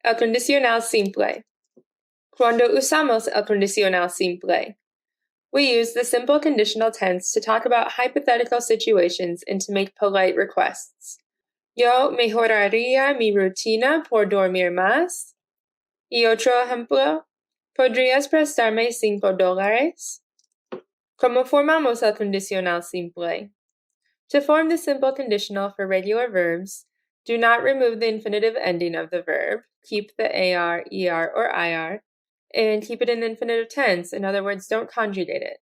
El condicional simple. Cuando usamos el condicional simple? We use the simple conditional tense to talk about hypothetical situations and to make polite requests. Yo mejoraría mi rutina por dormir más. Y otro ejemplo, ¿podrías prestarme $5? ¿Cómo formamos el condicional simple? To form the simple conditional for regular verbs, do not remove the infinitive ending of the verb, keep the AR, ER, or IR, and keep it in the infinitive tense. In other words, don't conjugate it.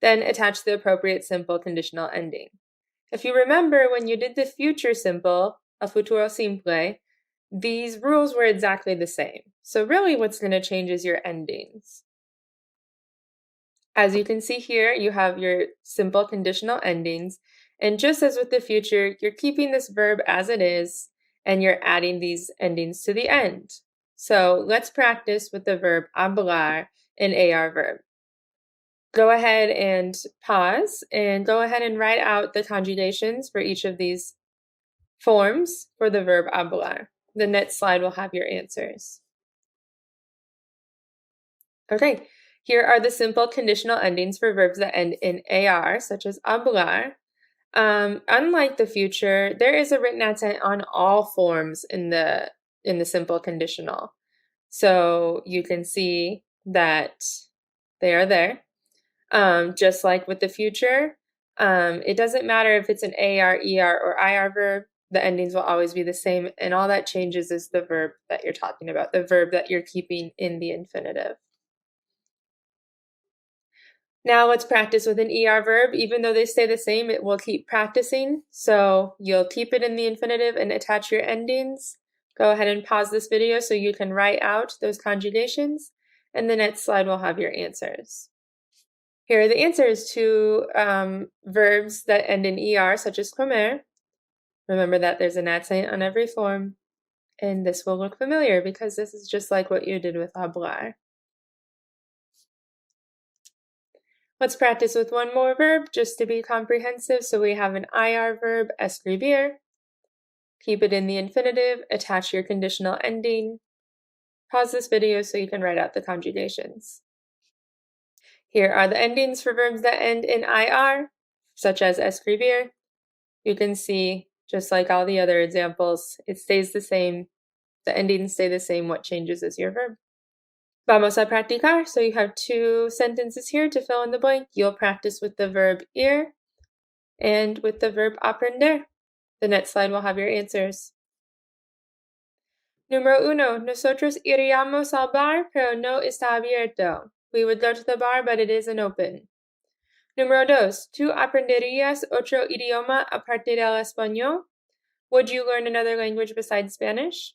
Then attach the appropriate simple conditional ending. If you remember, when you did the future simple, el futuro simple, these rules were exactly the same. So really what's going to change is your endings. As you can see here, you have your simple conditional endings. And just as with the future, you're keeping this verb as it is, and you're adding these endings to the end. So let's practice with the verb hablar, an AR verb. Go ahead and pause, and go ahead and write out the conjugations for each of these forms for the verb hablar. The next slide will have your answers. Okay, here are the simple conditional endings for verbs that end in AR, such as hablar. Unlike the future, there is a written accent on all forms in the simple conditional. So you can see that they are there. Just like with the future, it doesn't matter if it's an AR, ER, or IR verb, the endings will always be the same, and all that changes is the verb that you're talking about, the verb that you're keeping in the infinitive. Now let's practice with an ER verb. Even though they stay the same, it will keep practicing. So you'll keep it in the infinitive and attach your endings. Go ahead and pause this video so you can write out those conjugations. And the next slide will have your answers. Here are the answers to verbs that end in ER, such as comer. Remember that there's an accent on every form. And this will look familiar because this is just like what you did with hablar. Let's practice with one more verb just to be comprehensive. So we have an IR verb, escribir. Keep it in the infinitive, attach your conditional ending. Pause this video so you can write out the conjugations. Here are the endings for verbs that end in IR, such as escribir. You can see, just like all the other examples, it stays the same. The endings stay the same. What changes is your verb. Vamos a practicar. So you have 2 sentences here to fill in the blank. You'll practice with the verb ir and with the verb aprender. The next slide will have your answers. Número 1. Nosotros iríamos al bar, pero no está abierto. We would go to the bar, but it isn't open. Número 2. ¿Tú aprenderías otro idioma aparte del español? Would you learn another language besides Spanish?